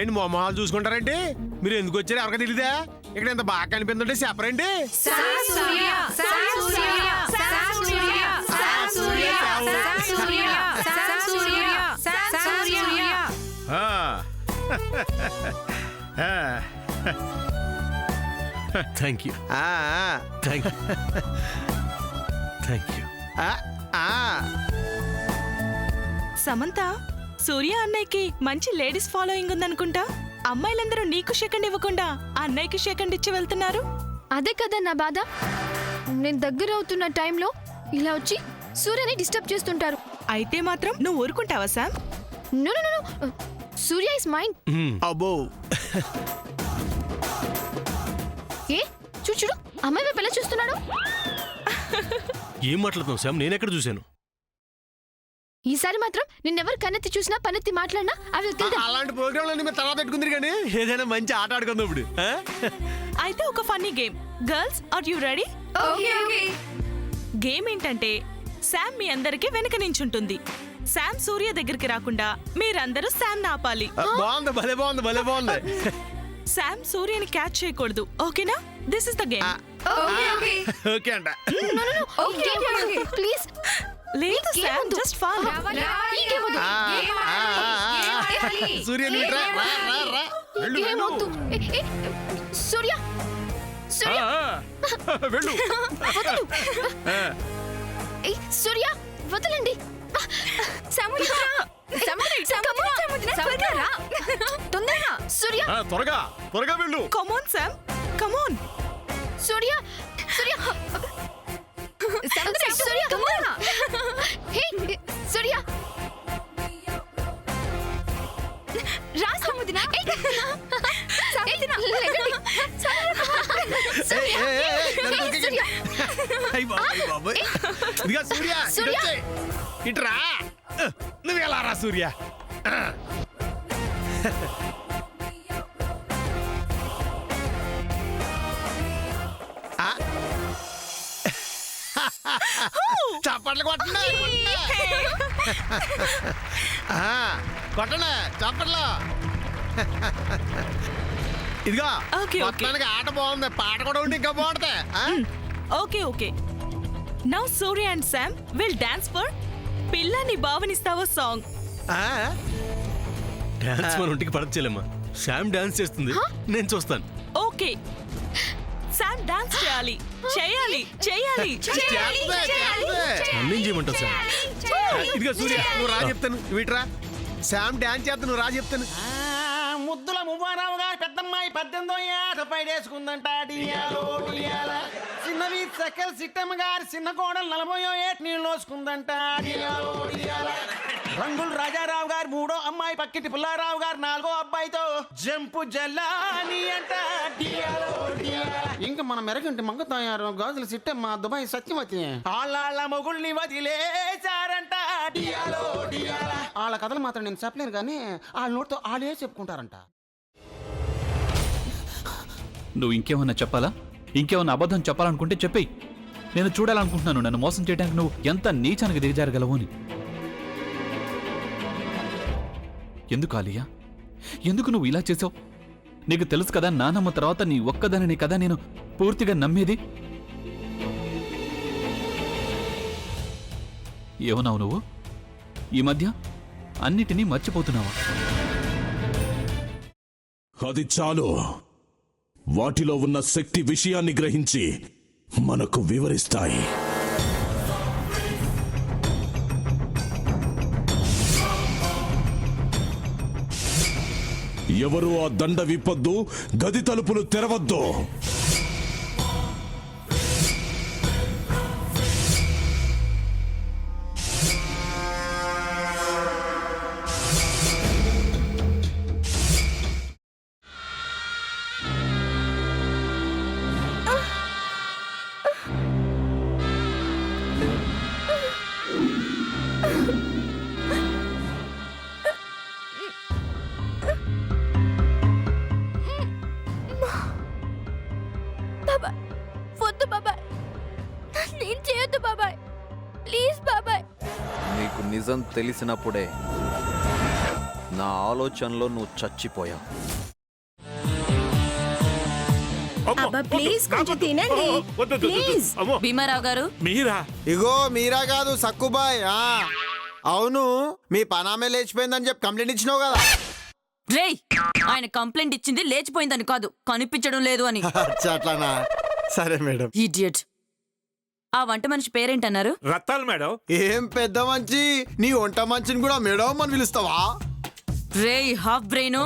ఏంటి మొహాలు చూసుకుంటారంటే మీరు ఎందుకు వచ్చారు ఎవరికి తెలియదా? ఇక్కడ ఎంత బాగా కనిపిందంటే చెప్పరండి. Thank you thank you thank you. Samantha, Surya అన్నయ్యకి మంచి లేడీస్ ఫాలోయింగ్ ఉందనుకుంటా. అమ్మాయిలందరూ నీకు సెకండ్ ఇవ్వకుండా అన్నయ్యకి సెకండ్ ఇచ్చి వెళ్తున్నారు. అదే కదా నా బాధ. నేను దగ్గర అవుతున్న టైంలో ఇలా వచ్చి సూర్యని డిస్టర్బ్ చేస్తుంటారు. అయితే మాత్రం నువ్వు ఊరుకుంటావా Sam? No no no, Surya is mind. అబ్బో, ఏ చూడు అమ్మాయి వైపు ఎలా చూస్తున్నాడు. ఏం మాట్లాడుతున్నావు శామ్? నేనెక్కడ చూశాను? ఈసారి మాత్రం నిన్నెవరు కన్నెత్తి చూసినా పన్నెత్తి మాట్లాడినా అవి అలాంటి ప్రోగ్రాంలు మీరు తర్వాత పెట్టుకుందరు కానీ ఏదైనా మంచి ఆట ఆడుకుందాం ఇప్పుడు. అయితే ఒక funny game. Girls, are you ready? Game ఏంటంటే శామ్ మీ అందరికి వెనక నించుంటుంది. శామ్ సూర్య దగ్గరికి రాకుండా మీరందరూ శామ్ ఆపాలి. బాగుంది, భలే బాగుంది, భలే బాగుంది. శామ్ సూర్యని క్యాచ్ చేయకూడదు. ఓకేనా? This is the game. Okay అంట. ప్లీజ్ లేదు Sam, just fun. Surya Surya Surya వెళ్ళు. సూర్య వదలండి. సూర్య త్వరగా త్వరగా వెళ్ళు. Come on Sam, come on. Surya Surya Surya hey Surya రా సముద్ర. ఇదిగా సూర్య, సూర్య. ఇట్రా. నువ్వు ఎలా రా సూర్య. చప్పట్లు కొట్టండి, కొట్టండి చప్పట్లు. ఇదిగా మొత్తానికి ఆట బాగుంది, పాట కూడా ఉంటే ఇంకా బాగుంటుంది. Okay okay, now Surya and Sam will dance for పిల్లని భావనిస్తావో సాంగ్. డాన్స్ మన ఒంటికి పడచ్చేలేమ్మా. శామ్ డాన్స్ చేస్తుంది, నేను చూస్తాను. ఓకే, శామ్ డాన్స్ చేయాలి చేయాలి చేయాలి అన్నేం చేయమంటావు శామ్? ఇదిగా సూర్య, నువ్వు రా చెప్తాను. వీట్రా శామ్ డాన్స్ చేస్తా, నువ్వు రా చెప్తాను. ముద్దుల మువ్వారావు గారు పెద్దమ్మాయి 18వ ఏట పైడేసుకుందంట. చిన్నవి సకల్ సిట్టమ్మ గారి చిన్న కోడలు 40వ ఏట నీళ్ళు నోసుకుందంట. రంగులు రాజారావు గారు 3వ అమ్మాయి పక్కింటి పుల్లారావు గారు 4వ అబ్బాయితో జంపు జల్లాని అంట. ఇంకా మన మెరగంటి మంగతాయారు గాజుల సిట్టమ్మ దుబాయ్ సత్యవతి ఆళ్ళ మొగుల్ని వదిలేశారంట. వాళ్ళ కథలు మాత్రం నేను చెప్పలేను కానీ వాళ్ళ నోటితో వాళ్ళే చెప్పుకుంటారంట. నువ్వు ఇంకేమన్నా చెప్పాలా? ఇంకేమన్నా అబద్ధం చెప్పాలనుకుంటే చెప్పేయి. నేను చూడాలనుకుంటున్నాను నన్ను మోసం చేయడానికి నువ్వు ఎంత నీచానికి దిగజారగలవు అని. ఎందుకు ఆలియా, ఎందుకు నువ్వు ఇలా చేసావు? నీకు తెలుసు కదా నానమ్మ తర్వాత నీ ఒక్కదానిని కదా నేను పూర్తిగా నమ్మేది. ఏమన్నావు నువ్వు? ఈ మధ్య అన్నిటినీ మర్చిపోతున్నావా? అది చాలు. వాటిలో ఉన్న శక్తి విషయాన్ని గ్రహించి మనకు వివరిస్తాయి. ఎవరు ఆ దండ విప్పొద్దు, గది తలుపులు తెరవద్దు. వద్దు బాబాయ్, నేను చేయొద్దు బాబాయ్, ప్లీజ్ బాబాయ్. నీకు నిజం తెలిసినప్పుడే నా ఆలోచనలో నువ్వు చచ్చిపోయావు. అబ్బా ప్లీజ్ కొంచెం తినండి ప్లీజ్. భీమారావు గారు మీరా? ఇగో మీరా కాదు సక్కుబాయ్. అవును, మీ పనామే లేచిపోయిందని చెప్పి కంప్లైంట్ ఇచ్చినావు కదా. రేయ్, ఆయన కంప్లైంట్ ఇచ్చింది లేచిపోయిందని కాదు, కనిపించడం లేదు అని. అట్లానా? సరే మేడం. ఇడియట్. ఆ వంట మనిషి పేరేంటన్నారు? రత్తాలు మేడం. ఏం పెద్ద మంచి, నీ వంట మంచిని కూడా మేడం అని పిలుస్తావా? రేయ్ హాఫ్ బ్రెయిన్,